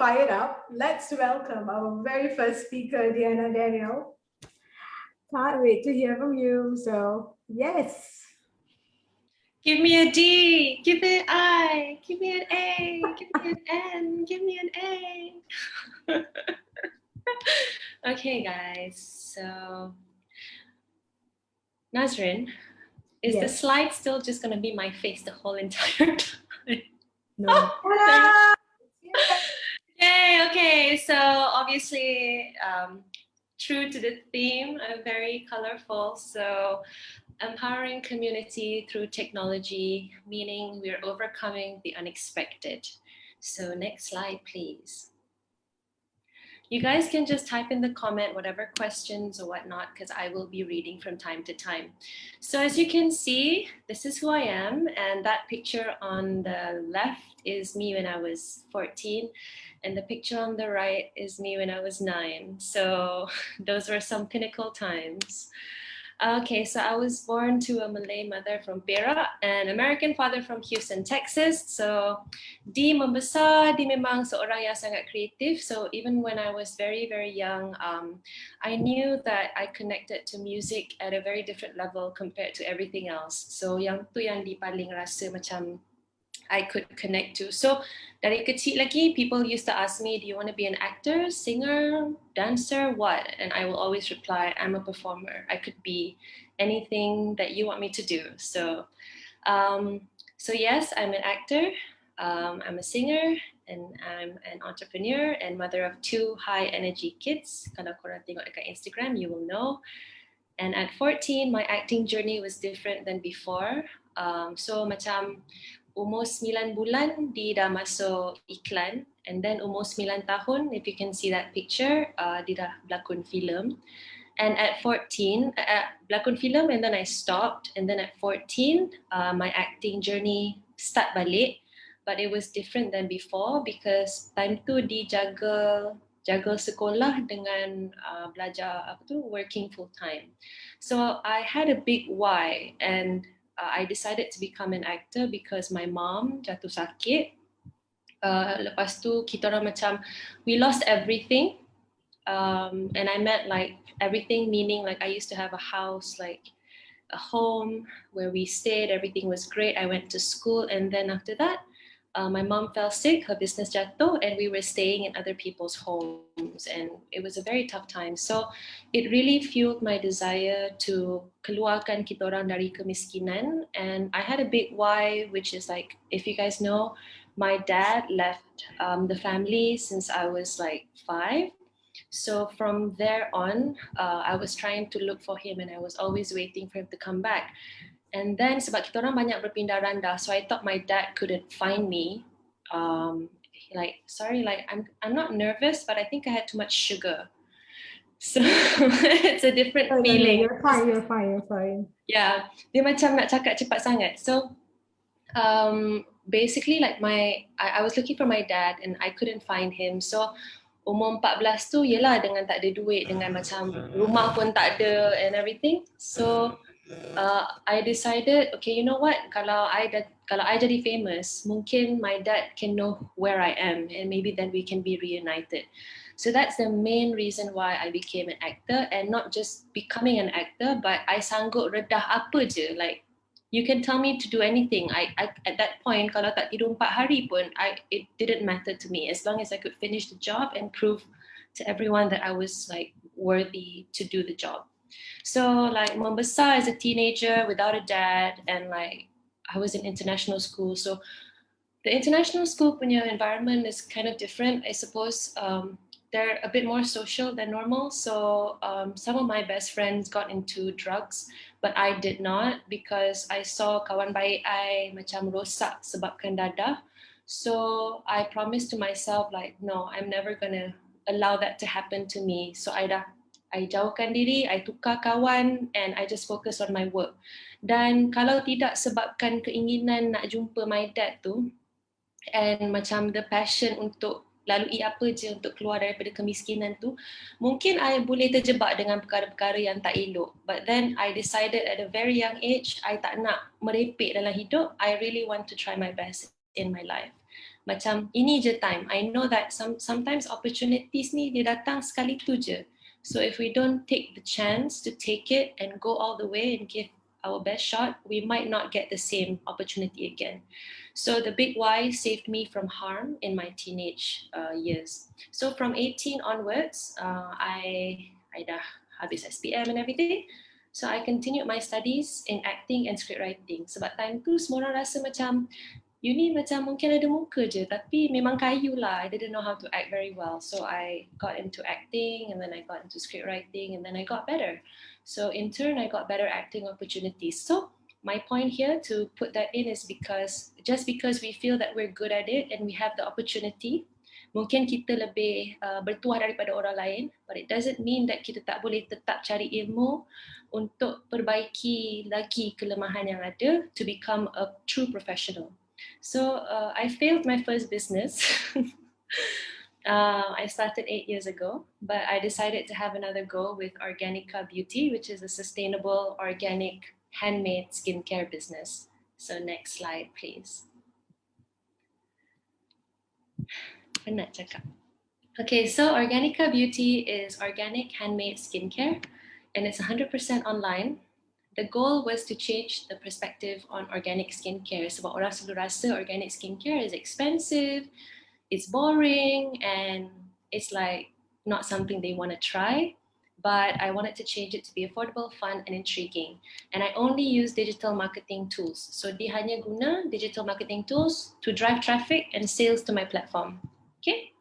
fired up, let's welcome our very first speaker, Diana Danielle. Can't wait to hear from you. So, yes. Give me a D, give me an I, give me an A, give me an N, give me an A. Okay, guys, so Nazrin, is the slide still just going to be my face the whole entire time? No. Yay, okay, so obviously, true to the theme, very colorful. So empowering community through technology, meaning we're overcoming the unexpected. So next slide, please. You guys can just type in the comment whatever questions or whatnot, because I will be reading from time to time. So as you can see, this is who I am. And that picture on the left is me when I was 14. And the picture on the right is me when I was 9. So those were some pinnacle times. Okay, so I was born to a Malay mother from Perak and American father from Houston, Texas. So di membesar, di memang seorang yang sangat kreatif. So even when I was very, very young, I knew that I connected to music at a very different level compared to everything else. So yang tu yang di paling rasa macam I could connect to. So dari kecil lagi, people used to ask me, do you want to be an actor, singer, dancer, what? And I will always reply, I'm a performer. I could be anything that you want me to do. So yes, I'm an actor, I'm a singer, and I'm an entrepreneur and mother of 2 high energy kids. Kalau korang tengok dekat Instagram, you will know. And at 14, my acting journey was different than before. So macam umur 9 bulan, dia dah masuk iklan. And then umur 9 tahun, if you can see that picture, dia dah berlakon filem. And at 14, berlakon filem, and then I stopped. And then at 14, my acting journey start balik. But it was different than before because time tu jaga sekolah dengan belajar working full time. So I had a big why, and I decided to become an actor because my mom jatuh sakit. Lepas tu kita orang macam we lost everything, and I meant like everything, meaning like I used to have a house, like a home where we stayed, everything was great. I went to school, and then after that my mom fell sick, her business jatuh, and we were staying in other people's homes, and it was a very tough time. So it really fueled my desire to keluarkan kita orang dari kemiskinan. And I had a big why, which is like, if you guys know, my dad left the family since I was like 5. So from there on, I was trying to look for him, and I was always waiting for him to come back. And then sebab kita orang banyak berpindah randa, so I thought my dad couldn't find me. Like, sorry, like I'm not nervous, but I think I had too much sugar. So it's a different feeling. You're fine. Yeah, dia macam nak cakap cepat sangat. So basically like I was looking for my dad and I couldn't find him. So umur 14 tu yelah dengan tak ada duit, dengan macam rumah pun tak ada and everything. So I decided, okay, you know what? Kalau I jadi famous, mungkin my dad can know where I am, and maybe then we can be reunited. So that's the main reason why I became an actor, and not just becoming an actor, but I sanggup redah apa je. Like, you can tell me to do anything. I at that point, kalau tak tidur 4 hari pun, it didn't matter to me as long as I could finish the job and prove to everyone that I was like worthy to do the job. So like membesar as a teenager without a dad, and like I was in international school. So the international school punya environment is kind of different, I suppose. They're a bit more social than normal. So some of my best friends got into drugs, but I did not, because I saw kawan baik I macam rosak sebabkan dadah. So I promised to myself like, no, I'm never gonna allow that to happen to me. So I jauhkan diri, I tukar kawan, and I just focus on my work. Dan kalau tidak sebabkan keinginan nak jumpa my dad tu, and macam the passion untuk lalui apa je untuk keluar daripada kemiskinan tu, mungkin I boleh terjebak dengan perkara-perkara yang tak elok. But then I decided at a very young age, I tak nak merepek dalam hidup. I really want to try my best in my life. Macam ini je time. I know that sometimes opportunities ni dia datang sekali tu je. So if we don't take the chance to take it and go all the way and give our best shot, we might not get the same opportunity again. So the big why saved me from harm in my teenage years. So from 18 onwards, I dah habis SPM and everything. So I continued my studies in acting and script writing. Sebab time tu semua orang rasa macam you ni macam mungkin ada muka je, tapi memang kayu lah. I didn't know how to act very well. So I got into acting, and then I got into script writing, and then I got better. So in turn, I got better acting opportunities. So my point here to put that in is because just because we feel that we're good at it and we have the opportunity, mungkin kita lebih bertuah daripada orang lain, but it doesn't mean that kita tak boleh tetap cari ilmu untuk perbaiki lagi kelemahan yang ada to become a true professional. So I failed my first business. I started 8 years ago, but I decided to have another go with Organica Beauty, which is a sustainable, organic, handmade skincare business. So next slide, please. Penat cakap. Okay, so Organica Beauty is organic, handmade skincare, and it's 100% online. The goal was to change the perspective on organic skincare. Sebab orang selalu rasa organic skincare is expensive, it's boring, and it's like not something they want to try. But I wanted to change it to be affordable, fun, and intriguing. And I only use digital marketing tools. So dia hanya guna digital marketing tools to drive traffic and sales to my platform. Okay?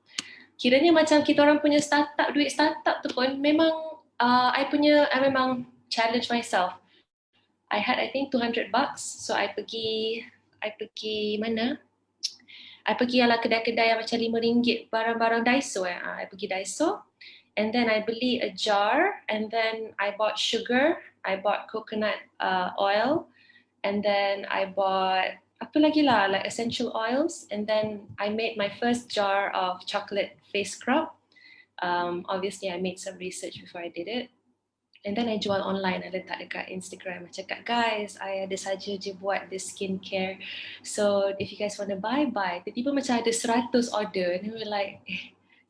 Kiranya macam kita orang punya startup, duit startup tu pun memang I memang challenge myself. I had I think $200, so I pergi mana? I pergi ala kedai-kedai yang macam RM5 barang-barang Daiso. I pergi Daiso, and then I beli a jar, and then I bought sugar, I bought coconut oil, and then I bought apa lagi lah, like essential oils, and then I made my first jar of chocolate face scrub. Obviously, I made some research before I did it. And then I jual online, I letak dekat Instagram. I cakap, guys, I ada saja je buat this skincare. So if you guys want to buy. Tiba-tiba macam ada 100 order. And we were like,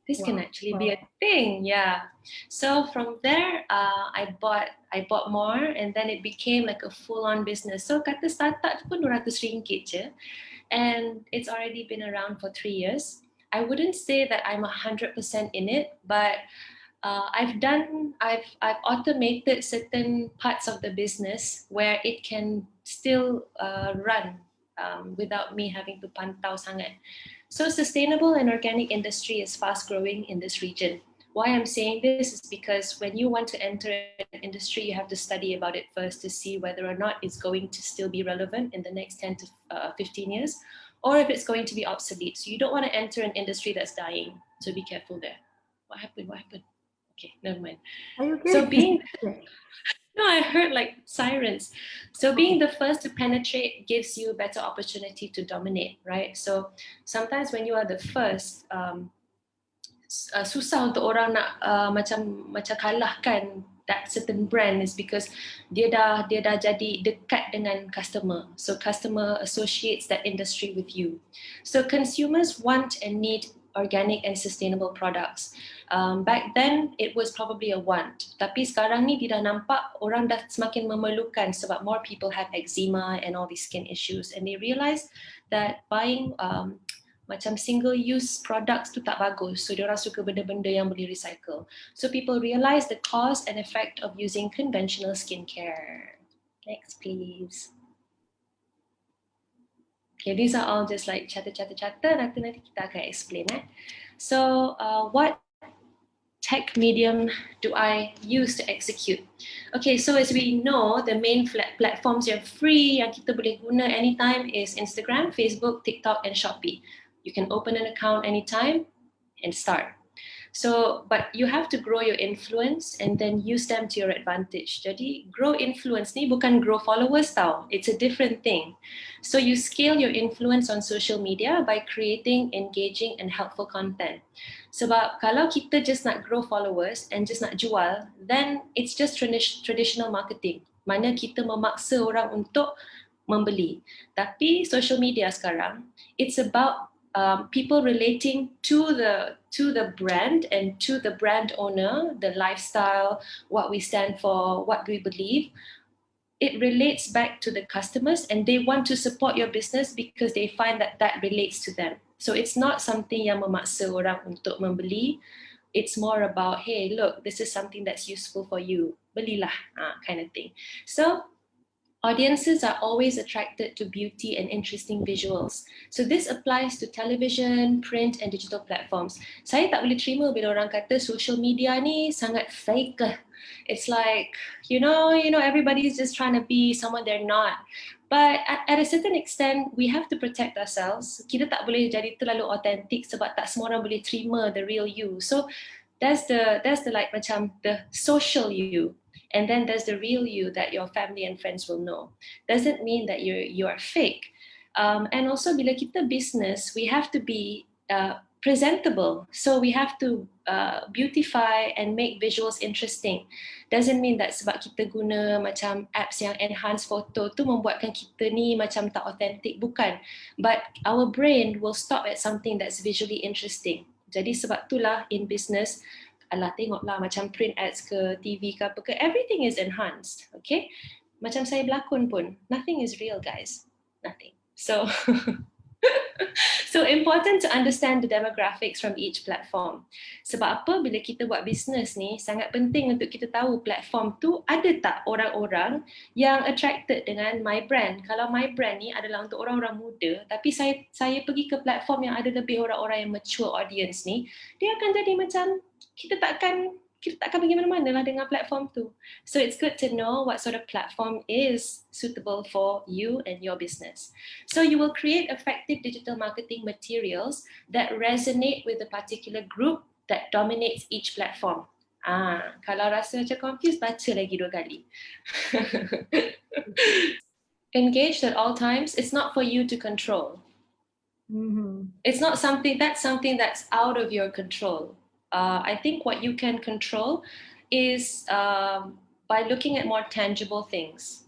this can actually be a thing. Yeah. So from there, I bought more, and then it became like a full-on business. So kata startup pun RM200 je. And it's already been around for 3 years. I wouldn't say that I'm 100% in it, but I've automated certain parts of the business where it can still run without me having to pantau sangat. So sustainable and organic industry is fast growing in this region. Why I'm saying this is because when you want to enter an industry, you have to study about it first to see whether or not it's going to still be relevant in the next 10 to 15 years, or if it's going to be obsolete. So you don't want to enter an industry that's dying. So be careful there. What happened? Okay, never mind. Are you okay? So no, I heard like sirens. So being the first to penetrate gives you a better opportunity to dominate, right? So sometimes when you are the first, susah untuk orang nak macam kalahkan that certain brand is because dia dah jadi dekat dengan customer. So customer associates that industry with you. So consumers want and need organic and sustainable products. Back then, it was probably a want. Tapi sekarang ni dia dah nampak orang dah semakin memerlukan sebab more people have eczema and all these skin issues, and they realize that buying macam single-use products tu tak bagus. So diorang suka benda-benda yang boleh recycle. So people realize the cause and effect of using conventional skincare. Next, please. Okay, these are all just like chata. Nanti kita akan explain. So what tech medium do I use to execute? Okay, so as we know, the main platforms yang free yang kita boleh guna anytime is Instagram, Facebook, TikTok, and Shopee. You can open an account anytime and start. So, but you have to grow your influence and then use them to your advantage. Jadi, grow influence ni bukan grow followers tau. It's a different thing. So, you scale your influence on social media by creating engaging and helpful content. Sebab kalau kita just nak grow followers and just nak jual, then it's just traditional marketing. Mana kita memaksa orang untuk membeli. Tapi social media sekarang, it's about people relating to the brand and to the brand owner, the lifestyle, what we stand for, what we believe. It relates back to the customers, and they want to support your business because they find that that relates to them. So it's not something yang memaksa orang untuk membeli. It's more about, hey, look, this is something that's useful for you. Belilah, kind of thing. So audiences are always attracted to beauty and interesting visuals. So this applies to television, print, and digital platforms. Saya tak boleh terima bila orang kata social media ni sangat fake. It's like, everybody's just trying to be someone they're not. But at a certain extent, we have to protect ourselves. Kita tak boleh jadi terlalu authentic sebab tak semua orang boleh terima the real you. So that's the like macam the social you. And then there's the real you that your family and friends will know. Doesn't mean that you are fake. And also bila kita business, we have to be presentable. So we have to beautify and make visuals interesting. Doesn't mean that sebab kita guna macam apps yang enhance photo tu membuatkan kita ni macam tak authentic. Bukan. But our brain will stop at something that's visually interesting. Jadi sebab itulah in business, alah tengoklah macam print ads ke TV ke apa ke, everything is enhanced, okay? Macam saya berlakon pun, nothing is real guys, nothing. So, so important to understand the demographics from each platform. Sebab apa, bila kita buat business ni, sangat penting untuk kita tahu platform tu ada tak orang-orang yang attracted dengan my brand. Kalau my brand ni adalah untuk orang-orang muda, tapi saya pergi ke platform yang ada lebih orang-orang yang mature audience ni, dia akan jadi macam kita takkan pergi mana-mana lah dengan platform tu. So it's good to know what sort of platform is suitable for you and your business. So you will create effective digital marketing materials that resonate with the particular group that dominates each platform. Kalau rasa macam confused, baca lagi 2 kali. Engaged at all times, it's not for you to control. It's not something that's out of your control. I think what you can control is by looking at more tangible things.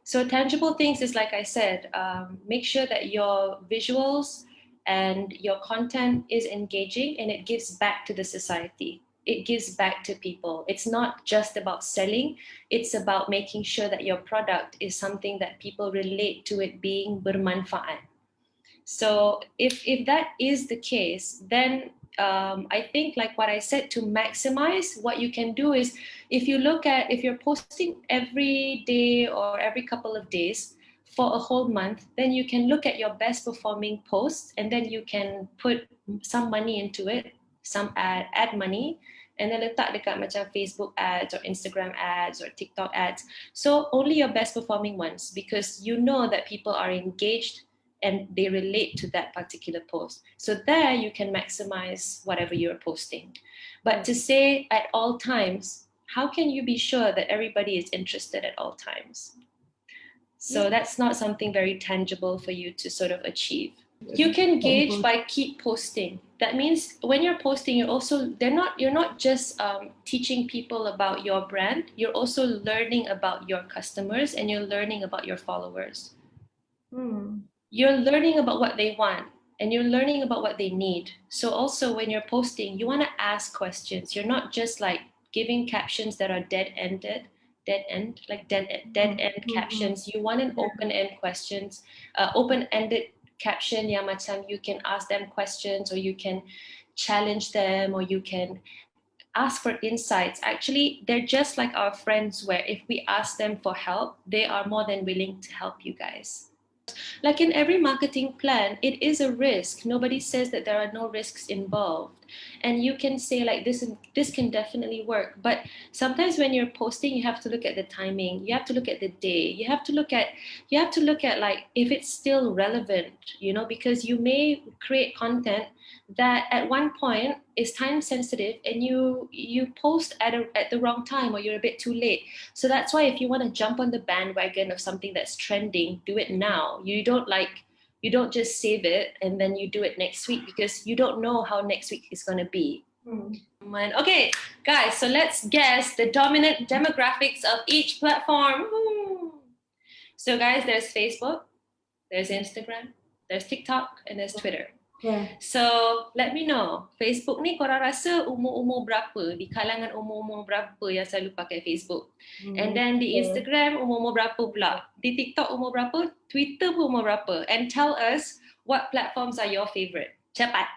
So tangible things is, like I said, make sure that your visuals and your content is engaging and it gives back to the society. It gives back to people. It's not just about selling. It's about making sure that your product is something that people relate to it being bermanfaat. So if that is the case, then I think, like what I said, to maximize, what you can do is, if you're posting every day or every couple of days for a whole month, then you can look at your best performing posts, and then you can put some money into it, some ad money, and then letak dekat macam Facebook ads or Instagram ads or TikTok ads. So only your best performing ones, because you know that people are engaged and they relate to that particular post. So there you can maximize whatever you're posting. But to say at all times, how can you be sure that everybody is interested at all times? So that's not something very tangible for you to sort of achieve. You can gauge by keep posting. That means when you're posting, you're not just teaching people about your brand, you're also learning about your customers and you're learning about your followers. You're learning about what they want and you're learning about what they need. So also when you're posting, you want to ask questions. You're not just like giving captions that are dead-ended captions. You want an open-ended questions, open-ended caption yang macam you can ask them questions, or you can challenge them, or you can ask for insights. Actually, they're just like our friends, where if we ask them for help, they are more than willing to help you guys. Like in every marketing plan, it is a risk. Nobody says that there are no risks involved. And you can say like this can definitely work. But sometimes when you're posting, you have to look at the timing. You have to look at the day. You have to look at like if it's still relevant, because you may create content that at one point is time sensitive and you post at the wrong time, or you're a bit too late. So that's why if you want to jump on the bandwagon of something that's trending, do it now. You don't just save it and then you do it next week, because you don't know how next week is going to be. Okay, guys, so let's guess the dominant demographics of each platform. So guys, there's Facebook, there's Instagram, there's TikTok, and there's Twitter. Yeah. So let me know, Facebook ni korang rasa umur-umur berapa, di kalangan umur-umur berapa yang selalu pakai Facebook? And then di Instagram umur-umur berapa pula? Di TikTok umur berapa? Twitter pun umur berapa? And tell us what platforms are your favorite. Cepat.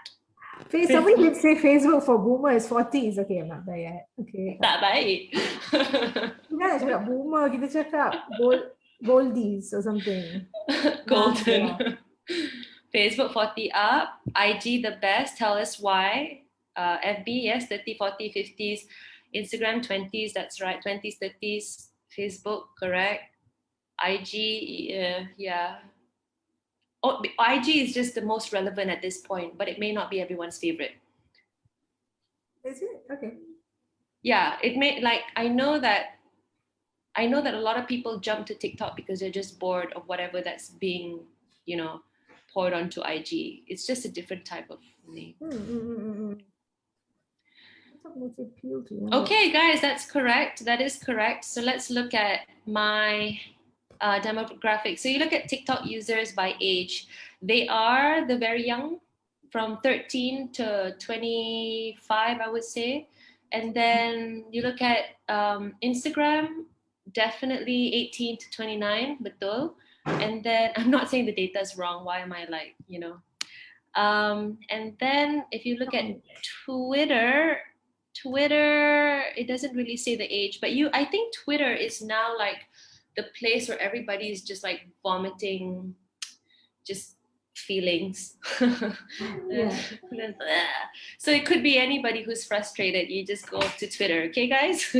Somebody did say Facebook for boomers 40s. Okay, I'm not there yet. Okay. Tak baik. Kita nak cakap boomer, kita cakap goldies or something. Golden. Facebook 40 up, IG the best, tell us why. FB, yes, 30, 40, 50s. Instagram 20s, that's right, 20s, 30s. Facebook, correct. IG, yeah. Oh, IG is just the most relevant at this point, but it may not be everyone's favorite. Is it? Okay. Yeah, it may, like, I know that a lot of people jump to TikTok because they're just bored of whatever that's being, poured onto IG. It's just a different type of name. Okay, guys, that's correct. That is correct. So let's look at my demographic. So you look at TikTok users by age. They are the very young, from 13 to 25, I would say. And then you look at Instagram, definitely 18 to 29, betul. And then I'm not saying the data is wrong. Why am I like, and then if you look at Twitter, it doesn't really say the age, but I think Twitter is now like the place where everybody is just like vomiting just feelings. Yeah. So it could be anybody who's frustrated. You just go to Twitter, okay, guys?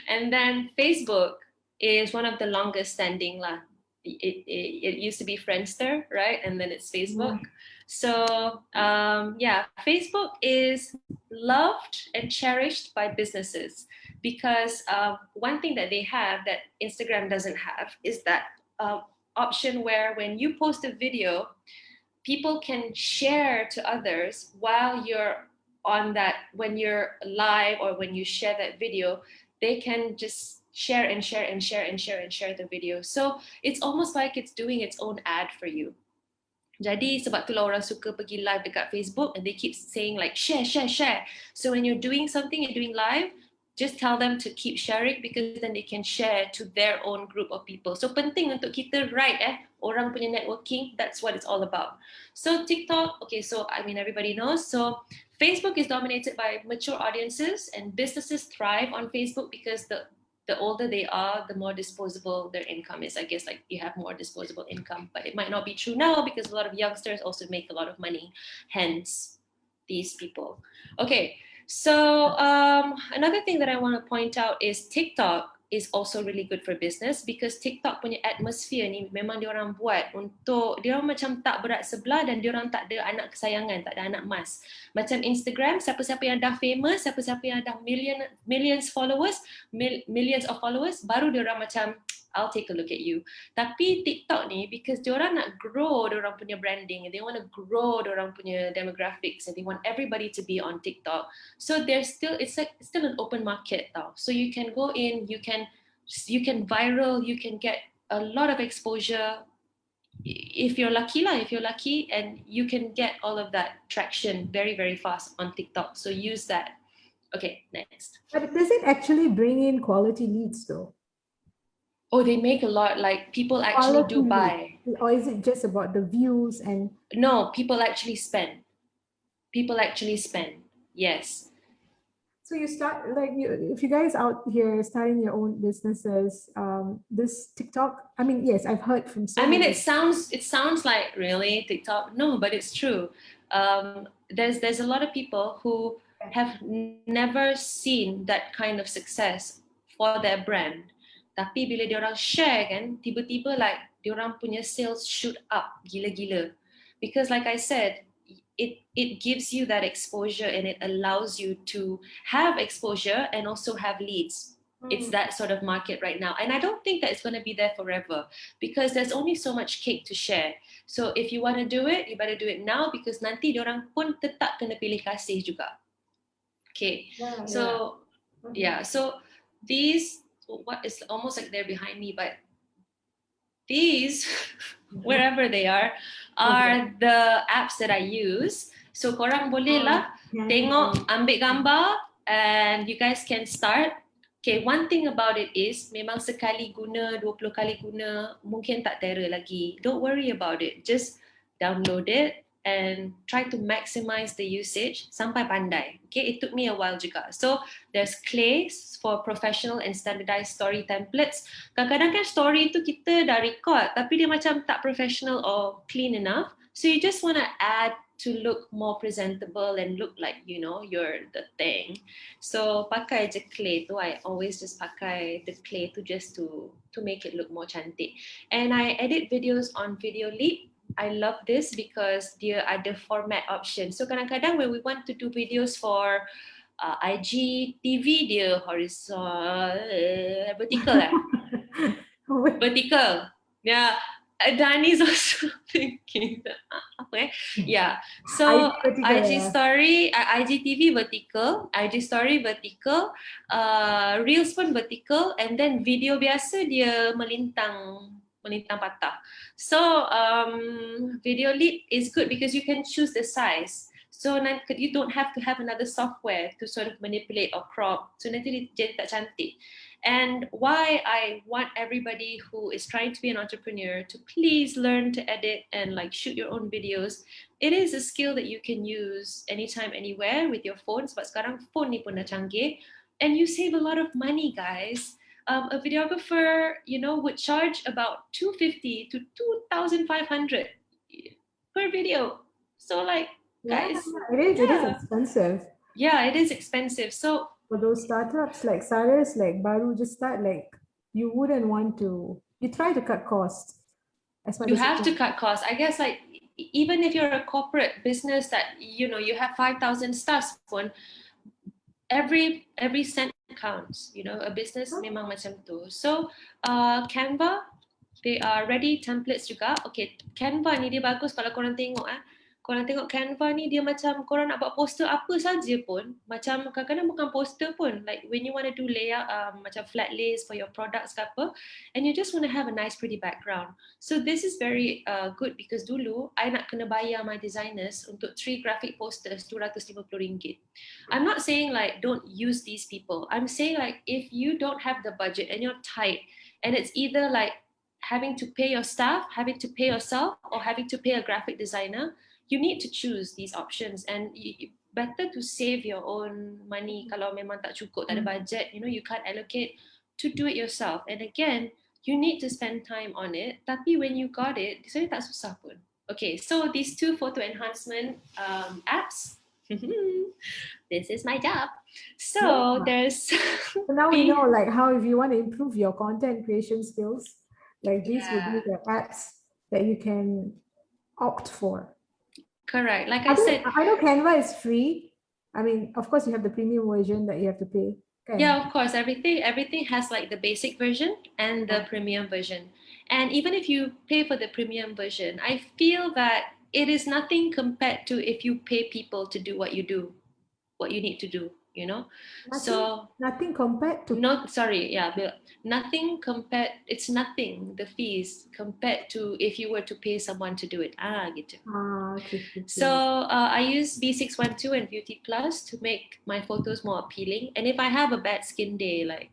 And then Facebook is one of the longest standing lah. It used to be Friendster, right? And then it's Facebook. So Facebook is loved and cherished by businesses because one thing that they have that Instagram doesn't have is that option where when you post a video, people can share to others while you're on that, when you're live or when you share that video, they can just share and share and share and share and share the video. So it's almost like it's doing its own ad for you. Jadi sebab itulah orang suka pergi live dekat Facebook and they keep saying like share, share, share. So when you're doing something, you're doing live, just tell them to keep sharing because then they can share to their own group of people. So penting untuk kita orang punya networking, that's what it's all about. So TikTok, okay, so I mean everybody knows. So Facebook is dominated by mature audiences and businesses thrive on Facebook because the older they are, the more disposable their income is. I guess like you have more disposable income, but it might not be true now because a lot of youngsters also make a lot of money, hence these people. Okay, so another thing that I want to point out is TikTok is also really good for business because TikTok punya atmosphere ni memang diorang buat untuk diorang macam tak berat sebelah dan diorang tak ada anak kesayangan, tak ada anak emas. Macam Instagram, siapa-siapa yang dah famous, siapa-siapa yang dah millions of followers, baru diorang macam I'll take a look at you. Tapi TikTok ni, because diorang nak grow diorang punya branding, they want to grow diorang punya demographics and they want everybody to be on TikTok. So it's still an open market tau. So you can go in, you can viral, you can get a lot of exposure if you're lucky, and you can get all of that traction very, very fast on TikTok. So use that. Okay, next. But does it actually bring in quality leads though? Oh, they make a lot, like people actually do buy. Or is it just about the views and? No, people actually spend. Yes. So you start if you guys out here starting your own businesses, this TikTok, I mean, yes, I've heard from it sounds like really TikTok. No, but it's true. There's a lot of people who have never seen that kind of success for their brand. Tapi bila diorang share kan, tiba-tiba like diorang punya sales shoot up gila-gila. Because like I said, it gives you that exposure and it allows you to have exposure and also have leads. It's that sort of market right now. And I don't think that it's going to be there forever because there's only so much cake to share. So if you want to do it, you better do it now because nanti diorang pun tetap kena pilih kasih juga. Okay. So these, what is almost like they're behind me, but these, wherever they are the apps that I use. So korang boleh lah tengok, ambil gambar, and you guys can start. Okay, one thing about it is memang sekali guna, 20 kali guna, mungkin tak terror lagi. Don't worry about it. Just download it and try to maximize the usage sampai pandai. Okay, it took me a while juga. So there's clay for professional and standardized story templates. Kadang-kadang kan story tu kita dah record tapi dia macam tak professional or clean enough. So you just want to add to look more presentable and look like, you know, you're the thing. So pakai je clay tu. I always just pakai the clay tu just to make it look more cantik. And I edit videos on Video Leap. I love this because dia ada format option. So kadang-kadang when we want to do videos for IGTV, dia horizontal, vertical vertical. Yeah, Dani's also thinking that. Okay, yeah. So IG story, IGTV vertical, IG story vertical, Reels pun vertical, and then video biasa dia melintang patah. So Video Leap is good because you can choose the size. So you don't have to have another software to sort of manipulate or crop. So nanti dia tak cantik. And why I want everybody who is trying to be an entrepreneur to please learn to edit and like shoot your own videos. It is a skill that you can use anytime, anywhere with your phone. Sebab sekarang phone ni pun dah canggih. And you save a lot of money, guys. A videographer, you know, would charge about $250 to $2,500 per video. So like, guys, it is expensive. Yeah, it is expensive. So for those startups like Cyrus, like Baru just start, like you wouldn't want to. You try to cut costs. You have to cut costs. I guess like even if you're a corporate business that you know you have 5,000 staff, every cent counts. You know, a business memang macam tu. So Canva, they are ready templates juga. Okay, Canva ni dia bagus kalau korang tengok korang tengok Canva ni dia macam korang nak buat poster apa saja pun, macam kadang-kadang bukan poster pun, like when you want to do layout macam flat lays for your products ke apa, and you just want to have a nice pretty background. So this is very good because dulu I nak kena bayar my designers untuk 3 graphic posters RM250. I'm not saying like don't use these people. I'm saying like if you don't have the budget and you're tight and it's either like having to pay your staff, having to pay yourself, or having to pay a graphic designer, you need to choose these options, and better to save your own money. Kalau memang tak cukup, tak ada budget, you know, you can't allocate, to do it yourself. And again, you need to spend time on it. Tapi when you got it, sebenarnya tak susah pun. Okay, so these 2 photo enhancement apps. This is my job. So there's. So now we know like how if you want to improve your content creation skills, like these would be the apps that you can opt for. Correct. Like I said, I know Canva is free. I mean, of course, you have the premium version that you have to pay. Okay. Yeah, of course. Everything has like the basic version and the premium version. And even if you pay for the premium version, I feel that it is nothing compared to if you pay people to do what you do, what you need to do. You know, nothing compared to. Nothing compared. It's nothing. The fees compared to if you were to pay someone to do it. Gitu. Okay. So I use B612 and Beauty Plus to make my photos more appealing. And if I have a bad skin day, like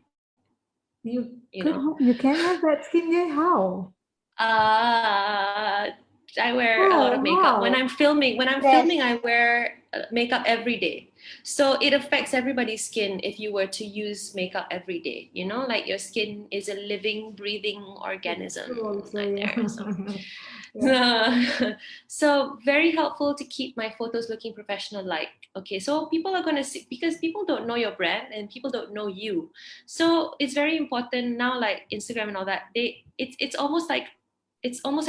you can have bad skin day. How? I wear a lot of makeup when I'm filming. When I'm filming, I wear makeup every day. So it affects everybody's skin if you were to use makeup every day. You know, like your skin is a living, breathing organism. So very helpful to keep my photos looking professional. Like, okay, so people are going to see, because people don't know your brand and people don't know you. So it's very important now, like Instagram and all that. It's almost like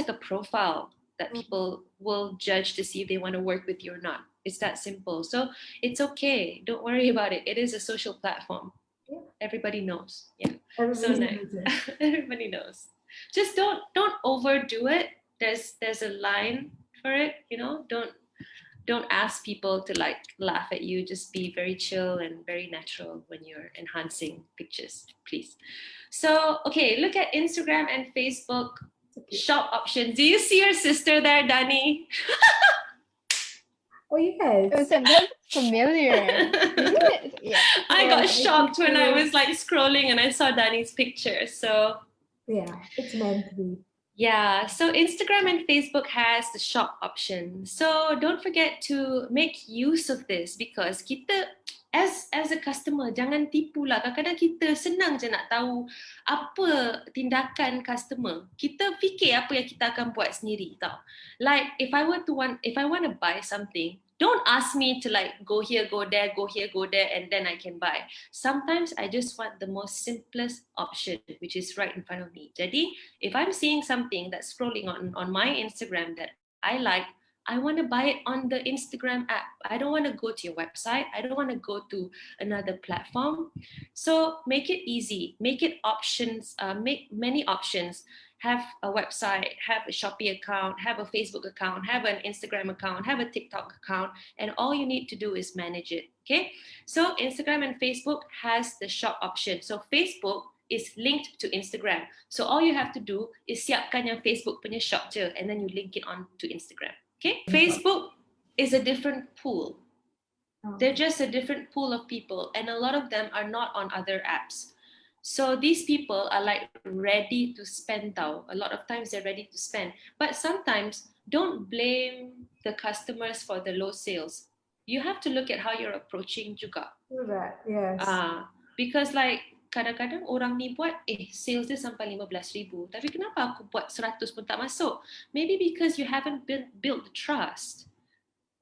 a profile that people will judge to see if they want to work with you or not. It's that simple. So it's okay. Don't worry about it. It is a social platform. Yeah. Everybody knows. Yeah. Everybody knows. Just don't overdo it. There's a line for it, you know. Don't ask people to like laugh at you. Just be very chill and very natural when you're enhancing pictures, please. So, okay, look at Instagram and Facebook. Shop options. Do you see your sister there, Dani? Oh, yes. It looks familiar. Yeah. I got I shocked think when I so. was like scrolling and I saw Dani's picture. So Yeah, it's meant to be. yeah, so Instagram and Facebook has the shop option. So don't forget to make use of this because kita as a customer jangan tipu lah. Kadang-kadang kita senang je nak tahu apa tindakan customer. Kita fikir apa yang kita akan buat sendiri tau. Like if I want to buy something, don't ask me to like go here, go there, go here, go there, and then I can buy. Sometimes I just want the most simplest option, which is right in front of me. Jadi if I'm seeing something that's scrolling on my Instagram that I like, I want to buy it on the Instagram app. I don't want to go to your website. I don't want to go to another platform. So make it easy. Make it options. Make many options. Have a website, have a Shopee account, have a Facebook account, have an Instagram account, have a TikTok account, and all you need to do is manage it. Okay, so Instagram and Facebook has the shop option. So Facebook is linked to Instagram. So all you have to do is siapkan yang Facebook punya shop je, and then you link it on to Instagram. Okay, Facebook is a different pool. They're just a different pool of people, and a lot of them are not on other apps. So these people are like ready to spend tau. A lot of times they're ready to spend. But sometimes don't blame the customers for the low sales. You have to look at how you're approaching juga. Do that, yes. Because like kadang-kadang orang ni buat sales dia sampai 15,000 tapi kenapa aku buat 100 pun tak masuk? Maybe because you haven't built the trust.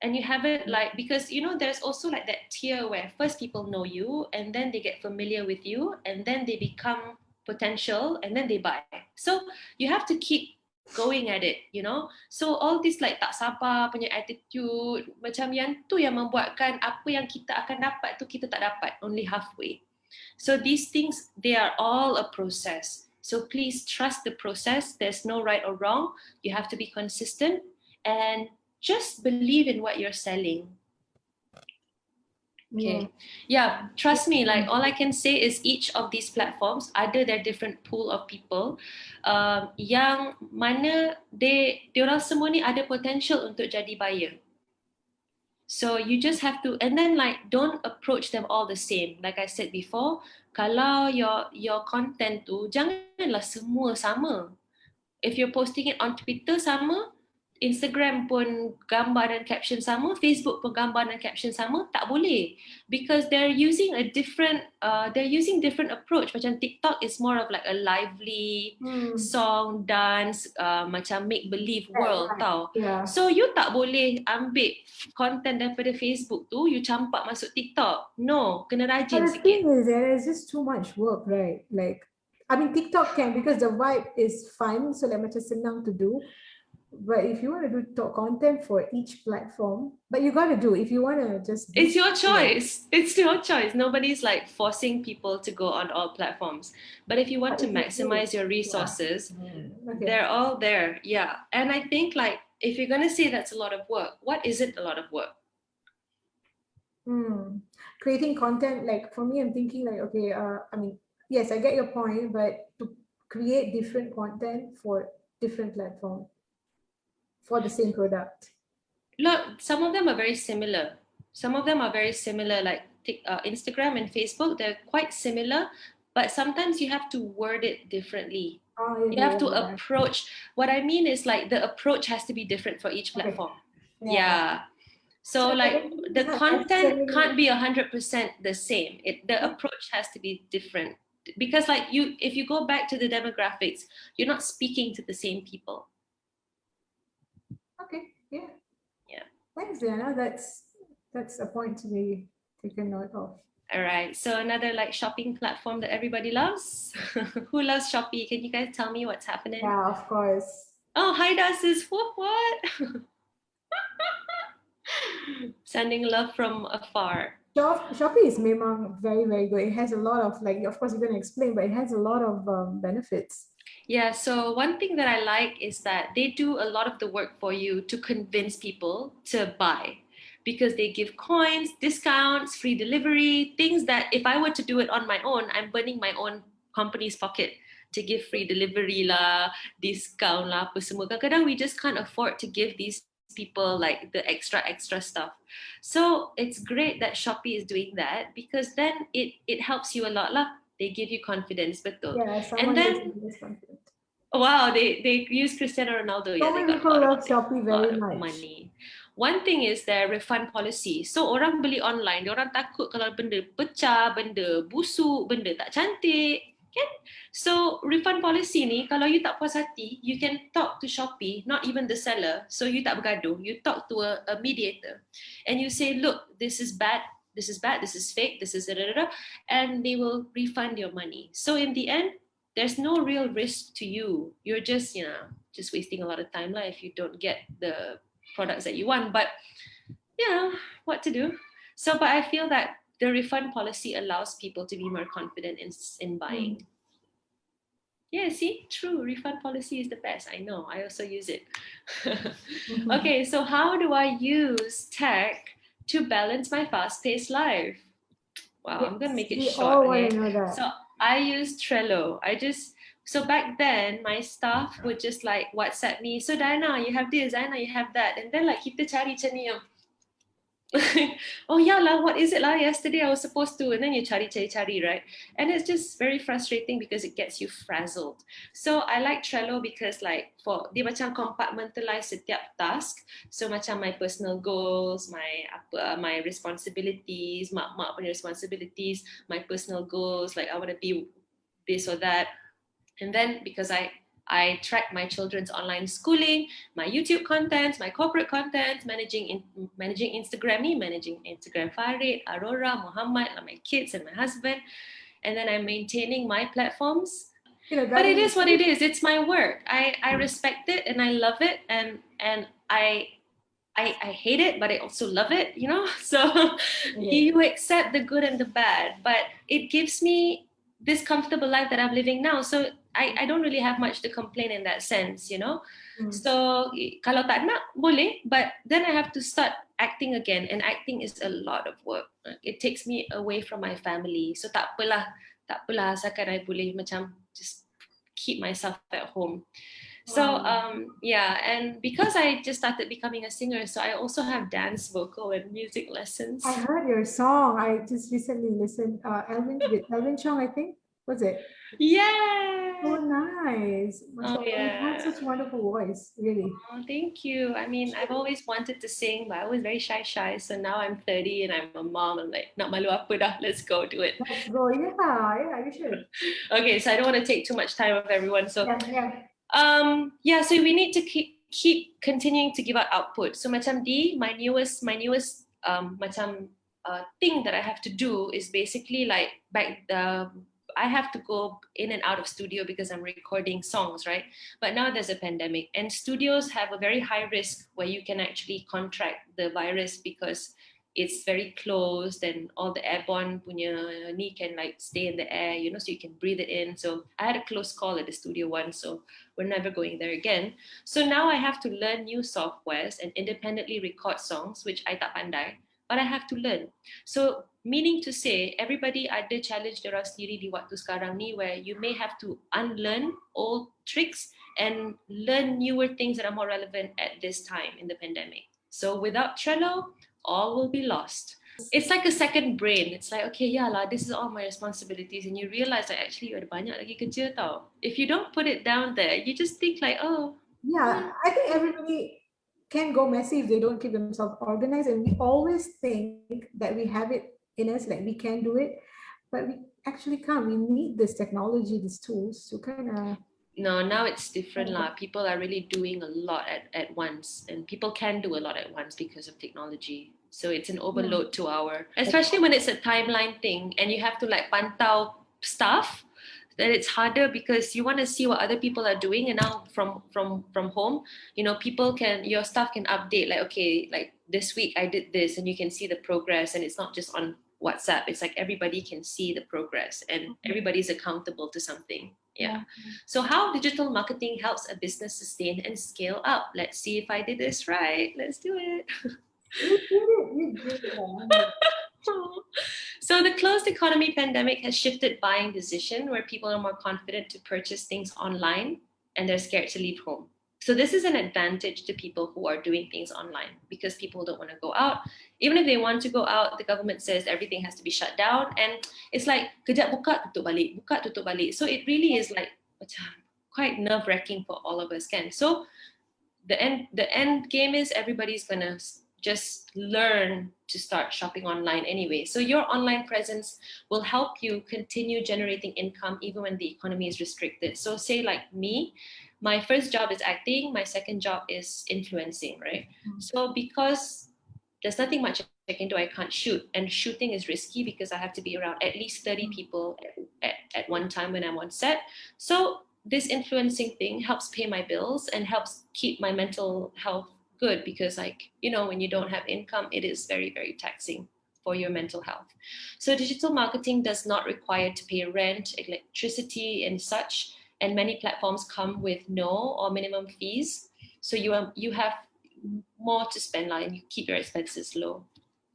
And you have it like, because you know there's also like that tier where first people know you and then they get familiar with you and then they become potential and then they buy. So you have to keep going at it, you know. So all this like tak sabar punya attitude, macam yang tu yang membuatkan apa yang kita akan dapat tu kita tak dapat, only halfway. So these things, they are all a process. So please trust the process. There's no right or wrong. You have to be consistent and just believe in what you're selling. Okay. Yeah, trust me, like all I can say is each of these platforms ada their different pool of people. Yang mana diorang semua ni ada potential untuk jadi buyer. So you just have to, and then like don't approach them all the same. Like I said before, kalau your content tu janganlah semua sama. If you're posting it on Twitter sama, Instagram pun gambar dan caption sama, Facebook pun gambar dan caption sama, tak boleh, because they're using different approach. Macam TikTok is more of like a lively song, dance, macam make believe world tau. So you tak boleh ambil content daripada Facebook tu you campak masuk TikTok. No, kena rajin sikit. The thing is there's just too much work, right? Like I mean TikTok can, because the vibe is fun, so like macam senang to do. But if you want to do content for each platform, but you got to do, if you want to just... It's your choice. It's your choice. Nobody's like forcing people to go on all platforms. But if you want to maximize your resources, they're all there. Yeah. And I think like, if you're going to say that's a lot of work, what isn't a lot of work? Creating content, like for me, I'm thinking like, okay, I mean, yes, I get your point, but to create different content for different platforms for the same product. Look, some of them are very similar. Like Instagram and Facebook, they're quite similar, but sometimes you have to word it differently. You have to approach. What I mean is like the approach has to be different for each platform. Yeah. So like the content can't be 100% the same. The approach has to be different, because like if you go back to the demographics, you're not speaking to the same people. Okay. Yeah. Thanks, Diana. That's a point to be taken note of. All right. So another like shopping platform that everybody loves. Who loves Shopee? Can you guys tell me what's happening? Yeah, of course. Oh, Haida says what? Sending love from afar. Shopee is memang very, very good. It has a lot of like, of course you're going to explain, but it has a lot of benefits. Yeah, so one thing that I like is that they do a lot of the work for you to convince people to buy, because they give coins, discounts, free delivery, things that if I were to do it on my own, I'm burning my own company's pocket to give free delivery lah, discount lah, apa semua. Kadang-kadang we just can't afford to give these people like the extra stuff. So it's great that Shopee is doing that because then it helps you a lot lah. They give you confidence, betul. Yeah, And someone then is confident. wow, they use Cristiano Ronaldo. So Yeah, they many got people a lot love of Shopee lot very of much. money. One thing is their refund policy. So orang beli online, dia orang takut kalau benda pecah, benda busuk, benda tak cantik, kan? So refund policy ni, kalau you tak puas hati, you can talk to Shopee, not even the seller. So you tak bergaduh. You talk to a mediator, and you say, look, this is bad. This is bad. This is fake. This is da da da, and they will refund your money. So in the end, there's no real risk to you. You're just, just wasting a lot of time if you don't get the products that you want. But what to do? So, but I feel that the refund policy allows people to be more confident in buying. Yeah, see, true. Refund policy is the best. I know. I also use it. Okay, so how do I use tech to balance my fast-paced life? Wow, I'm gonna make it We short. all want Okay, to know that. so I use Trello. So back then my staff would just like WhatsApp me. So Diana, you have this. Diana, you have that. And then like kita cari macam ni. Oh yeah lah, what is it lah? Yesterday I was supposed to, and then you cari, right? And it's just very frustrating because it gets you frazzled. So I like Trello because like dia macam compartmentalize setiap task. So macam my personal goals, my responsibilities, mak punya responsibilities, my personal goals, like I want to be this or that. And then because I track my children's online schooling, my YouTube content, my corporate content, managing Instagram, managing Instagram Farid, Aurora, Muhammad, my kids and my husband. And then I'm maintaining my platforms. But it is what it is. It's my work. I respect it and I love it. And I hate it, but I also love it, So you accept the good and the bad, but it gives me this comfortable life that I'm living now. So I don't really have much to complain in that sense, So kalau tak nak, boleh, but then I have to start acting again, and acting is a lot of work. It takes me away from my family. So tak apalah, asalkan I boleh macam just keep myself at home. So and because I just started becoming a singer, so I also have dance, vocal, and music lessons. I heard your song. I just recently listened. Elvin Chong, I think, was it? Yeah. So nice. Oh yeah. You have such a wonderful voice, really. Oh, thank you. I mean, I've always wanted to sing, but I was very shy. So now I'm 30 and I'm a mom. I'm like, nak malu apa dah? Let's go do it. Let's go. Yeah, you should. Okay, so I don't want to take too much time of everyone. So so we need to keep continuing to give out output. So macam my newest thing that I have to do is basically like I have to go in and out of studio because I'm recording songs, right? But now there's a pandemic and studios have a very high risk where you can actually contract the virus because it's very closed and all the airborne punya ni can like stay in the air, so you can breathe it in. So I had a close call at the studio once, so we're never going there again. So now I have to learn new softwares and independently record songs, which I tak pandai, but I have to learn. So meaning to say, everybody ada challenge diorang sendiri di waktu sekarang ni where you may have to unlearn old tricks and learn newer things that are more relevant at this time in the pandemic. So without Trello, all will be lost. It's like a second brain. It's like, okay, this is all my responsibilities. And you realize that actually you ada banyak lagi kerja tau. If you don't put it down there, you just think like, oh. Yeah, I think everybody can go messy if they don't keep themselves organized. And we always think that we have it in us, like we can do it, but we actually can't. We need this technology, these tools to kind of... No, now it's different lah. People are really doing a lot at once, and people can do a lot at once because of technology. So it's an overload to especially when it's a timeline thing and you have to like pantau stuff, then it's harder because you want to see what other people are doing. And now from home, your staff can update like, okay, like this week I did this, and you can see the progress, and it's not just on WhatsApp. It's like everybody can see the progress and everybody's accountable to something. Yeah. So how digital marketing helps a business sustain and scale up? Let's see if I did this right. Let's do it. You did it. So the closed economy pandemic has shifted buying decision where people are more confident to purchase things online and they're scared to leave home. So this is an advantage to people who are doing things online because people don't want to go out. Even if they want to go out, the government says everything has to be shut down. And it's like, kejap buka, tutup balik, buka, tutup balik. So it really is like quite nerve-wracking for all of us, Ken. So the end game is everybody's gonna just learn to start shopping online anyway. So your online presence will help you continue generating income even when the economy is restricted. So say like me, my first job is acting, my second job is influencing, right? So because there's nothing much I can do, I can't shoot, and shooting is risky because I have to be around at least 30 people at one time when I'm on set. So this influencing thing helps pay my bills and helps keep my mental health good because, like, when you don't have income, it is very, very taxing for your mental health. So digital marketing does not require to pay rent, electricity, and such. And many platforms come with no or minimum fees. So you have more to spend and you keep your expenses low.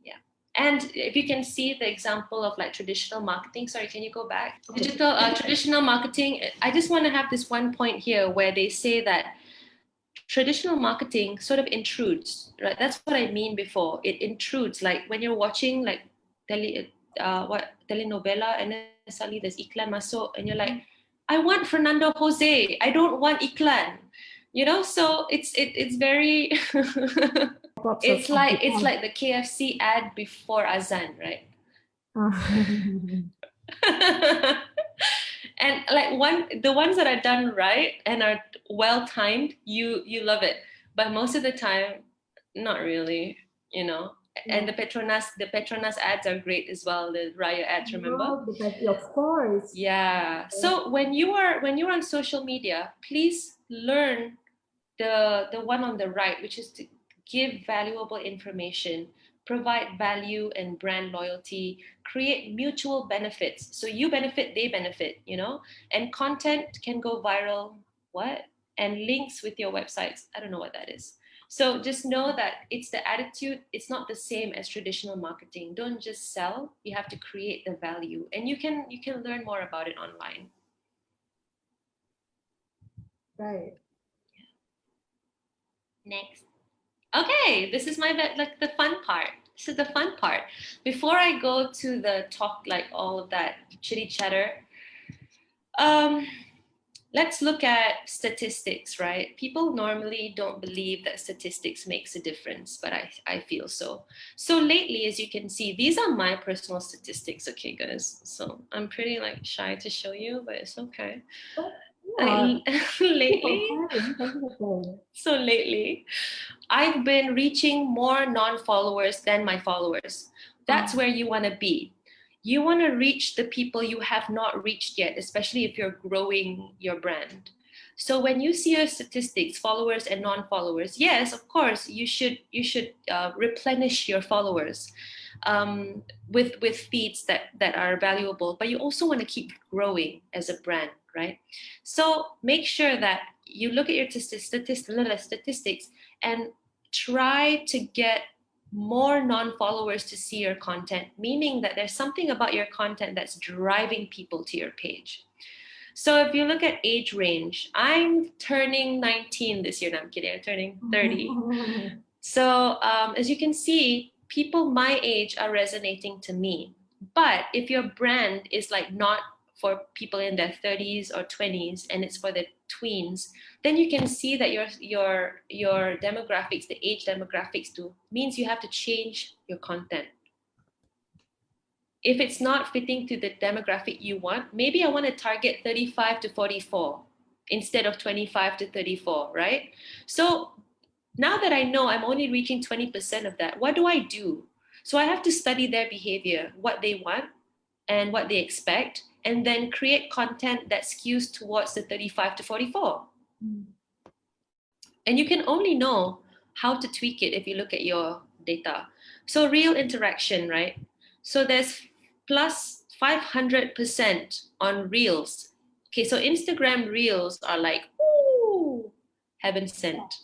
Yeah. And if you can see the example of like traditional marketing, sorry, can you go back? Digital traditional marketing, I just want to have this one point here where they say that traditional marketing sort of intrudes, right? That's what I mean before. It intrudes, like when you're watching like telenovela and then suddenly there's iklan masuk and you're like, I want Fernando Jose, I don't want iklan. So it's very it's like the KFC ad before azan, right? And like the ones that are done right and are well timed, you love it, but most of the time not really. And the Petronas ads are great as well, the Raya ads, remember? Of course. Yeah. So when you're on social media, please learn the one on the right, which is to give valuable information, provide value and brand loyalty, create mutual benefits. So you benefit, they benefit, and content can go viral. What? And links with your websites. I don't know what that is. So just know that it's the attitude. It's not the same as traditional marketing. Don't just sell. You have to create the value, and you can learn more about it online. Right. Next. Okay, this is the fun part. This is the fun part. Before I go to the talk, like all of that chitty chatter, let's look at statistics, right? People normally don't believe that statistics makes a difference, but I feel so. So lately, as you can see, these are my personal statistics, okay, guys? So I'm pretty shy to show you, but it's okay. Lately, I've been reaching more non-followers than my followers. That's where you want to be. You want to reach the people you have not reached yet, especially if you're growing your brand. So when you see your statistics, followers and non-followers, yes, of course, you should replenish your followers with feeds that are valuable, but you also want to keep growing as a brand, right? So make sure that you look at your statistics and try to get more non-followers to see your content, meaning that there's something about your content that's driving people to your page. So if you look at age range, I'm turning 19 this year. No, I'm kidding. I'm turning 30. So as you can see, people my age are resonating to me. But if your brand is not for people in their 30s or 20s and it's for the tweens, then you can see that your demographics, the age demographics means you have to change your content. If it's not fitting to the demographic you want, maybe I want to target 35 to 44 instead of 25 to 34, right? So now that I know I'm only reaching 20% of that, what do I do? So I have to study their behavior, what they want and what they expect, and then create content that skews towards the 35 to 44. And you can only know how to tweak it if you look at your data. So real interaction, right? So there's plus 500% on Reels. Okay, so Instagram Reels are like, ooh, heaven sent.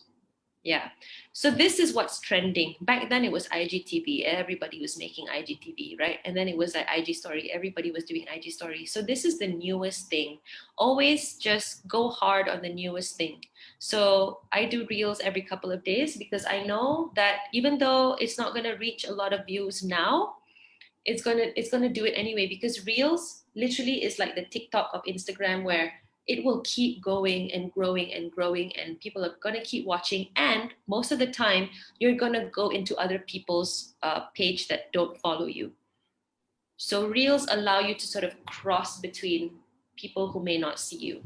Yeah. So this is what's trending. Back then it was IGTV. Everybody was making IGTV, right? And then it was like IG story. Everybody was doing IG story. So this is the newest thing. Always just go hard on the newest thing. So I do reels every couple of days because I know that even though it's not going to reach a lot of views now, it's gonna do it anyway, because reels literally is like the TikTok of Instagram, where it will keep going and growing and growing, and people are gonna keep watching. And most of the time, you're gonna go into other people's page that don't follow you. So reels allow you to sort of cross between people who may not see you.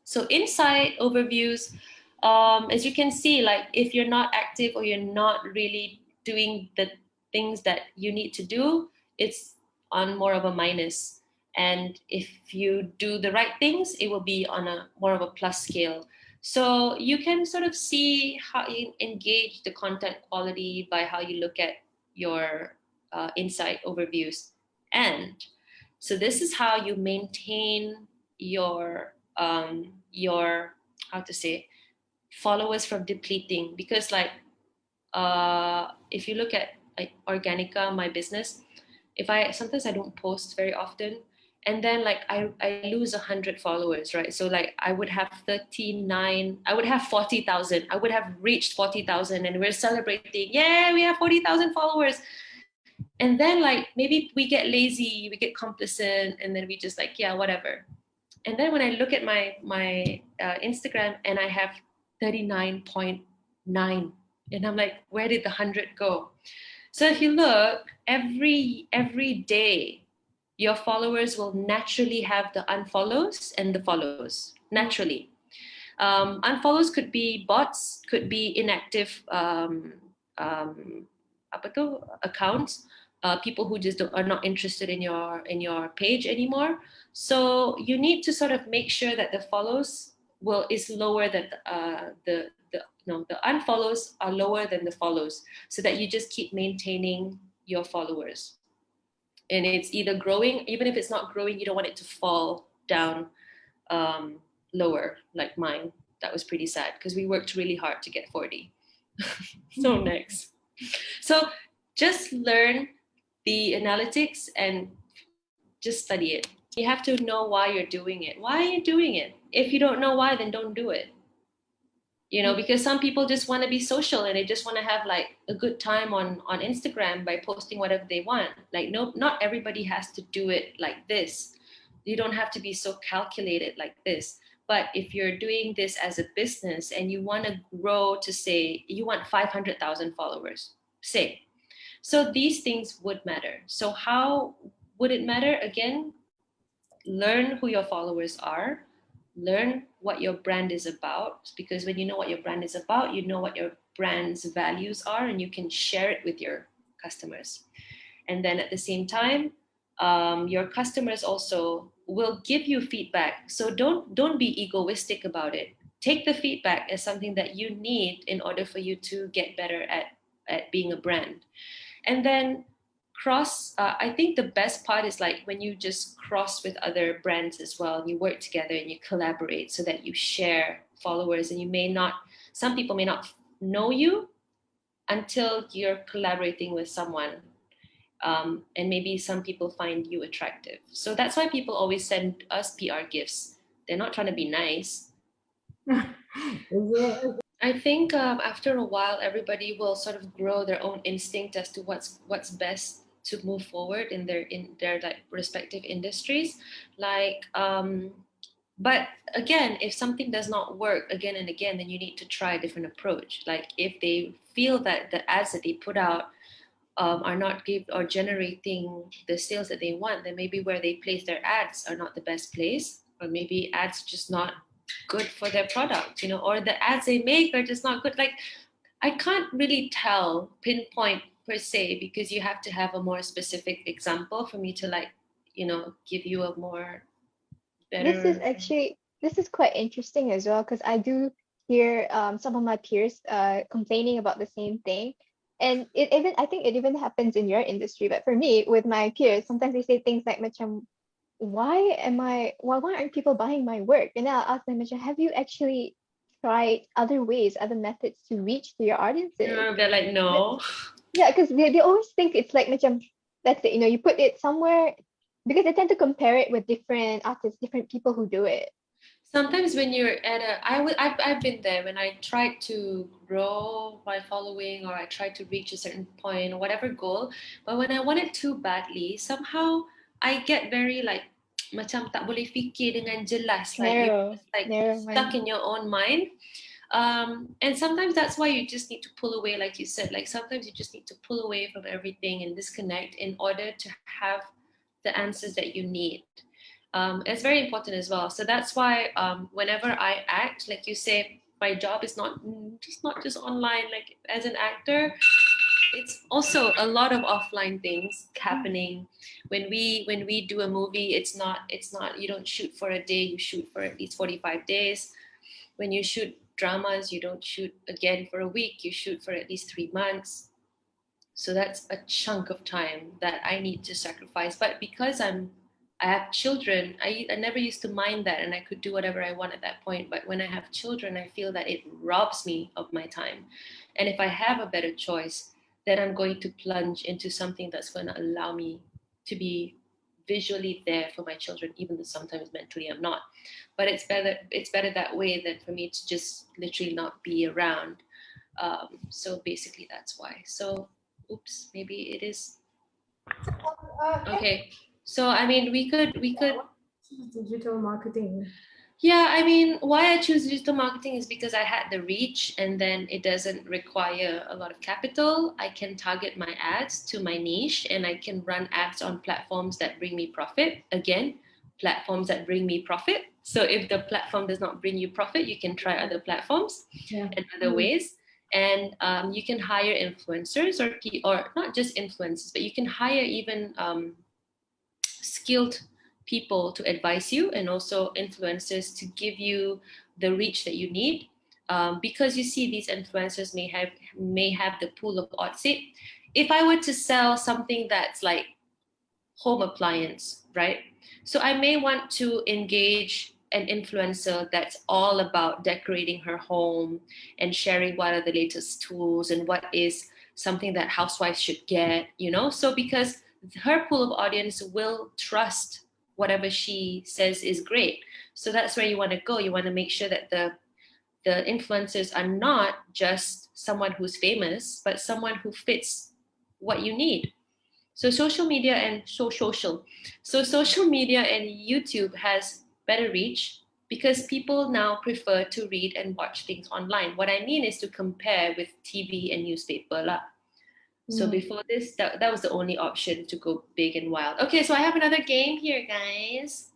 So insight overviews, as you can see, like if you're not active or you're not really doing the things that you need to do, it's on more of a minus. And if you do the right things, it will be on a more of a plus scale. So you can sort of see how you engage the content quality by how you look at your insight overviews. And so this is how you maintain your how to say, followers from depleting. Because like if you look at like Organica, my business, if I sometimes I don't post very often, and then like I lose 100 followers, right? So like I would have 39, I would have 40,000, I would have reached 40,000, and we're celebrating, yeah, we have 40,000 followers. And then like maybe we get lazy, we get complacent, and then we just like, yeah, whatever. And then when I look at my Instagram, and I have 39.9, and I'm like, where did the 100 go? So if you look, every day, your followers will naturally have the unfollows and the follows naturally. Unfollows could be bots, could be inactive um, accounts, people who just are not interested in your page anymore. So you need to sort of make sure that the follows will is lower than the no, the unfollows are lower than the follows, so that you just keep maintaining your followers. And it's either growing, even if it's not growing, you don't want it to fall down um, lower like mine. That was pretty sad because we worked really hard to get 40. So next. So just learn the analytics and just study it. You have to know why you're doing it. Why are you doing it? If you don't know why, then don't do it. You know, because some people just want to be social and they just want to have like a good time on Instagram by posting whatever they want. Like, no, not everybody has to do it like this. You don't have to be so calculated like this. But if you're doing this as a business and you want to grow to, say, you want 500,000 followers, say, so these things would matter. So how would it matter? Again, learn who your followers are, learn what your brand is about, because when you know what your brand is about, you know what your brand's values are, and you can share it with your customers. And then at the same time, your customers also will give you feedback. So don't be egoistic about it. Take the feedback as something that you need in order for you to get better at being a brand. And then I think the best part is like when you just cross with other brands as well, and you work together and you collaborate so that you share followers. And you may not, some people may not know you until you're collaborating with someone. And maybe some people find you attractive. So that's why people always send us PR gifts. They're not trying to be nice. I think after a while, everybody will sort of grow their own instinct as to what's best to move forward in their like respective industries. Like, but again, if something does not work again and again, then you need to try a different approach. Like if they feel that the ads that they put out are not give or generating the sales that they want, then maybe where they place their ads are not the best place, or maybe ads just not good for their product, you know, or the ads they make are just not good. Like I can't really pinpoint per se, because you have to have a more specific example for me to like, you know, give you a more better. This is quite interesting as well, because I do hear some of my peers complaining about the same thing. And it even I think it even happens in your industry. But for me, with my peers, sometimes they say things like, macam, why aren't people buying my work? And then I'll ask them, macam, have you actually tried other ways, other methods to reach to your audiences? They're like, no. Yeah, because they always think it's like macam, that's it, you put it somewhere because they tend to compare it with different artists, different people who do it. Sometimes when you're at I've been there when I tried to grow my following or I tried to reach a certain point or whatever goal, but when I want it too badly, somehow I get very like macam tak boleh fikir dengan jelas, like you're Narrow, just like narrow stuck mind. in your own mind. And sometimes that's why you just need to pull away, like you said, like sometimes you just need to pull away from everything and disconnect in order to have the answers that you need. It's very important as well. So that's why whenever I act, like you say, my job is not just online. Like as an actor, it's also a lot of offline things happening. When we do a movie, it's not you don't shoot for a day, you shoot for at least 45 days. When you shoot dramas, you don't shoot again for a week, you shoot for at least 3 months. So that's a chunk of time that I need to sacrifice. But because I have children, I never used to mind that and I could do whatever I want at that point. But when I have children, I feel that it robs me of my time. And if I have a better choice, then I'm going to plunge into something that's going to allow me to be visually there for my children, even though sometimes mentally I'm not. But it's better that way than for me to just literally not be around. So basically that's why. So oops, maybe it is okay. So I mean, we could Digital marketing. yeah, I mean, why I choose digital marketing is because I had the reach and then it doesn't require a lot of capital. I can target my ads to my niche and I can run ads on platforms that bring me profit. Again, platforms that bring me profit. So if the platform does not bring you profit, you can try other platforms Yeah. and other ways. And you can hire influencers or not just influencers, but you can hire even skilled people to advise you and also influencers to give you the reach that you need. Because you see these influencers may have the pool of odds. If I were to sell something that's like home appliance, right? So I may want to engage an influencer that's all about decorating her home and sharing what are the latest tools and what is something that housewives should get. So because her pool of audience will trust whatever she says is great. So that's where you want to go. You want to make sure that the influencers are not just someone who's famous, but someone who fits what you need. So social media and social media and YouTube has better reach because people now prefer to read and watch things online. What I mean is to compare with TV and newspaper lah. So before this, that was the only option to go big and wild. Okay, so I have another game here, guys.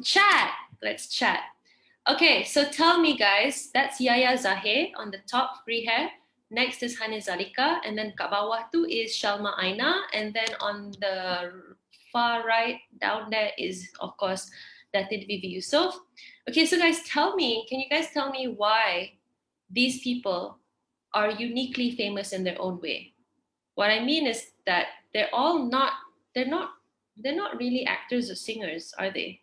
Chat. Let's chat. Okay, so tell me, guys, that's Yaya Zahir on the top, free hair. Next is Hani Zalika, and then kat bawah tu is Shalma Aina, and then on the far right down there is, of course, Datin Vivi Yusof. Okay, so guys, can you guys tell me why these people are uniquely famous in their own way? What I mean is that they're not really actors or singers, are they?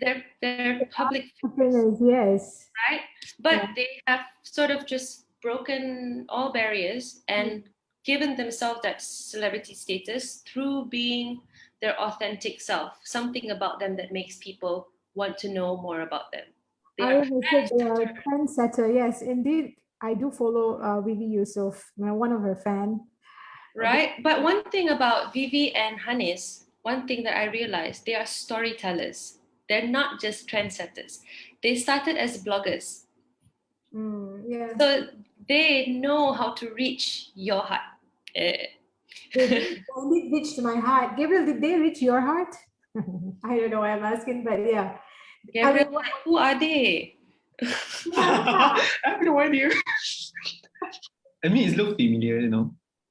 They're public figures, Yes. right? But Yeah. they have sort of just broken all barriers and given themselves that celebrity status through being their authentic self, something about them that makes people want to know more about them. They I are would say they are a trendsetter, trendsetter. Yes, indeed. I do follow Vivi Yusuf. I'm one of her fan. right? But one thing about Vivi and Hanis, one thing that I realized, they are storytellers. They're not just trendsetters. They started as bloggers. Yeah. So they know how to reach your heart. Eh. They did reach my heart. Gabriel, did they reach your heart? I don't know why I'm asking, but yeah. I Gabriel, mean, like, who are they? I have no idea. I mean, it looks familiar,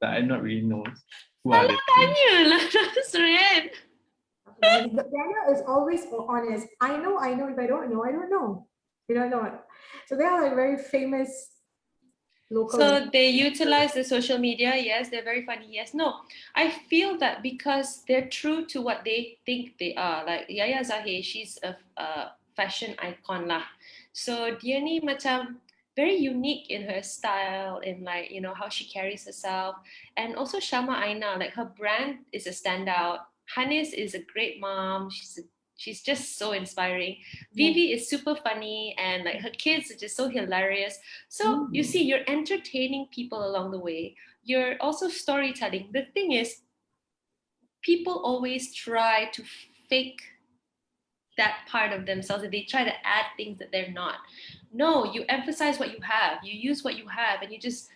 but I'm not really know who are Salah they. tanya lah, Sren. Diana is always honest. I know. If I don't know, I don't know. You don't know it. So they are like very famous local. So they utilize the social media. Yes, they're very funny. Yes, no. I feel that because they're true to what they think they are. Like Yaya Zahir, she's a fashion icon lah. So dia ni macam very unique in her style, in like, you know, how she carries herself. And also Shama Aina, like her brand is a standout. Hanis is a great mom. She's just so inspiring. Yeah. Vivi is super funny, and like her kids are just so hilarious. So you Mm. see, you're entertaining people along the way. You're also storytelling. The thing is, people always try to fake that part of themselves, and they try to add things that they're not. No, you emphasize what you have, you use what you have, and you just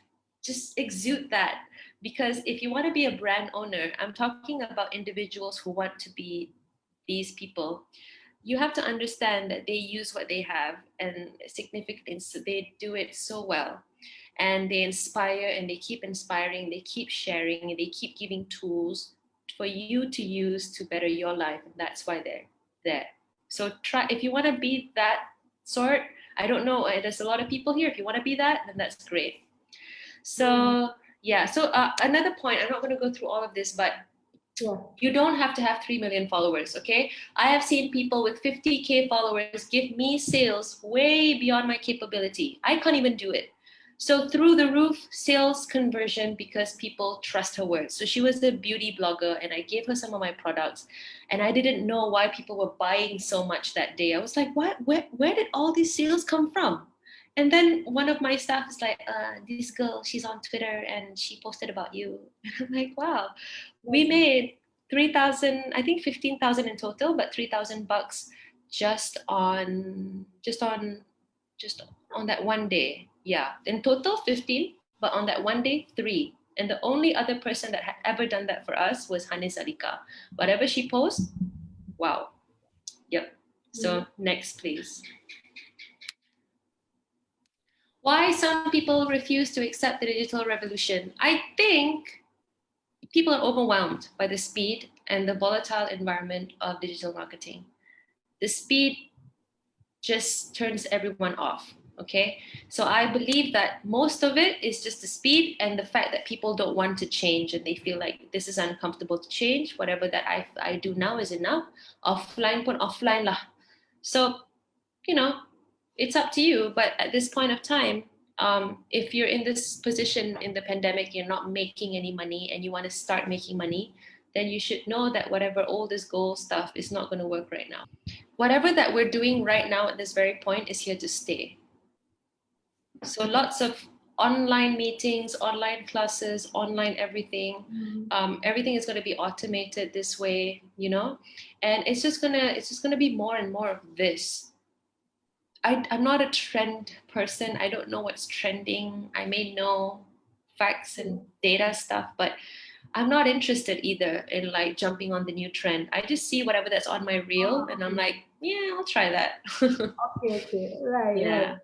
exude that. Because if you want to be a brand owner, I'm talking about individuals who want to be these people, you have to understand that they use what they have, and significantly they do it so well, and they inspire, and they keep inspiring, they keep sharing, and they keep giving tools for you to use to better your life, and that's why they're there. So try, if you want to be that sort. I don't know, there's a lot of people here. If you want to be that, then that's great. So yeah, so another point, I'm not going to go through all of this, but Yeah. you don't have to have 3 million followers, okay? I have seen people with 50K followers give me sales way beyond my capability. I can't even do it. So through the roof sales conversion, because people trust her words. So she was a beauty blogger, and I gave her some of my products, and I didn't know why people were buying so much that day. I was like, what? Where did all these sales come from? And then one of my staff is like, this girl, she's on Twitter and she posted about you. And I'm like, wow, we Yes. made 3,000, I think 15,000 in total, but $3,000 just on that one day. Yeah, in total 15, but on that one day 3. And the only other person that had ever done that for us was Hanis Alika. Whatever she posts, wow. Yep. So next, please. Why some people refuse to accept the digital revolution? I think people are overwhelmed by the speed and the volatile environment of digital marketing. The speed just turns everyone off. Okay, so I believe that most of it is just the speed and the fact that people don't want to change, and they feel like this is uncomfortable to change. Whatever that I do now is enough. Offline pun offline lah. So, you know, it's up to you. But at this point of time, if you're in this position in the pandemic, you're not making any money and you want to start making money, then you should know that whatever old is gold stuff is not going to work right now. Whatever that we're doing right now at this very point is here to stay. So lots of online meetings, online classes, online everything. Everything is going to be automated this way, you know, and it's just gonna be more and more of this. I'm not a trend person. I don't know what's trending. I may know facts and data stuff, but I'm not interested either in like jumping on the new trend. I just see whatever that's on my reel, and I'm like, yeah, I'll try that. Okay. Right. Yeah.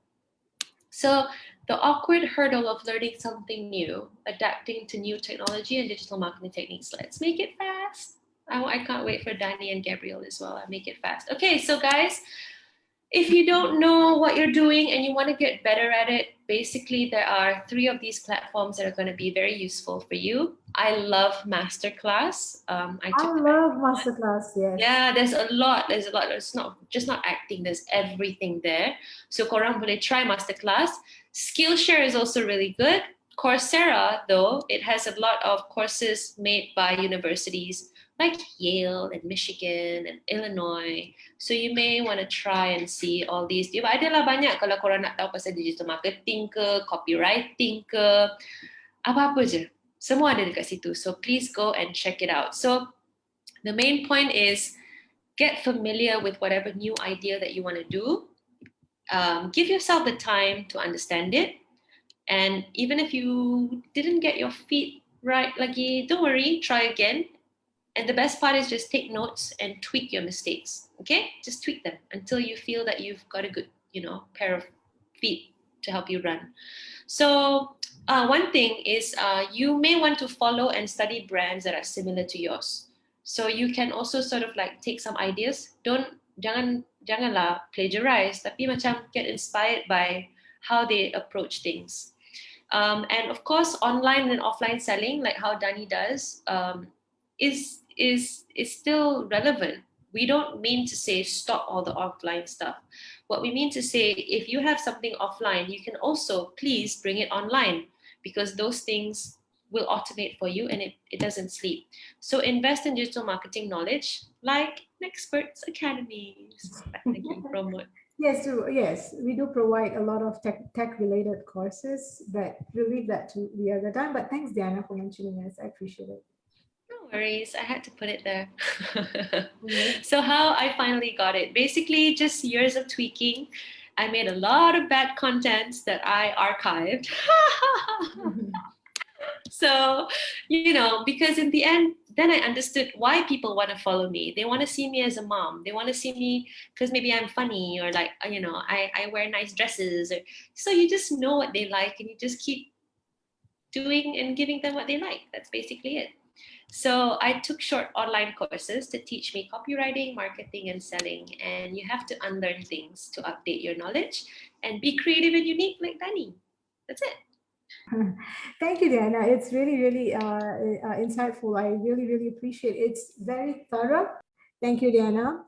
So the awkward hurdle of learning something new, adapting to new technology and digital marketing techniques. Let's make it fast. I can't wait for Danny and Gabriel as well. I'll make it fast. Okay, so guys, if you don't know what you're doing and you want to get better at it, basically there are 3 of these platforms that are going to be very useful for you. I love Masterclass. I love masterclass. Yes. Yeah, there's a lot. It's not just not acting. There's everything there. So korang boleh try Masterclass. Skillshare is also really good. Coursera, though, it has a lot of courses made by universities like Yale and Michigan and Illinois. So you may want to try and see all these. Dia adalah banyak kalau korang nak tahu pasal digital marketing ke, copywriting ke, apa-apa je. Semua ada dekat situ. So please go and check it out. So the main point is get familiar with whatever new idea that you want to do. Give yourself the time to understand it. And even if you didn't get your feet right lagi, don't worry, try again. And the best part is just take notes and tweak your mistakes. Okay? Just tweak them until you feel that you've got a good, pair of feet to help you run. So one thing is you may want to follow and study brands that are similar to yours. So you can also sort of like take some ideas. Janganlah plagiarize, tapi macam get inspired by how they approach things. And of course, online and offline selling, like how Dani does, is still relevant. We don't mean to say stop all the offline stuff, What we mean to say, if you have something offline, you can also please bring it online, because those things will automate for you and it doesn't sleep. So invest in digital marketing knowledge like an experts academies that I can promote. Yes, yes, we do provide a lot of tech related courses, but we'll leave that to the other time. But thanks, Diana, for mentioning us. I appreciate it. No worries, I had to put it there. Mhm. So how I finally got it, basically just years of tweaking. I made a lot of bad contents that I archived. So, because in the end, then I understood why people want to follow me. They want to see me as a mom. They want to see me because maybe I'm funny, or like, I wear nice dresses. So you just know what they like and you just keep doing and giving them what they like. That's basically it. So I took short online courses to teach me copywriting, marketing, and selling. And you have to unlearn things to update your knowledge and be creative and unique like Danny. That's it. Thank you, Diana. It's really, really insightful. I really, really appreciate it. It's very thorough. Thank you, Diana.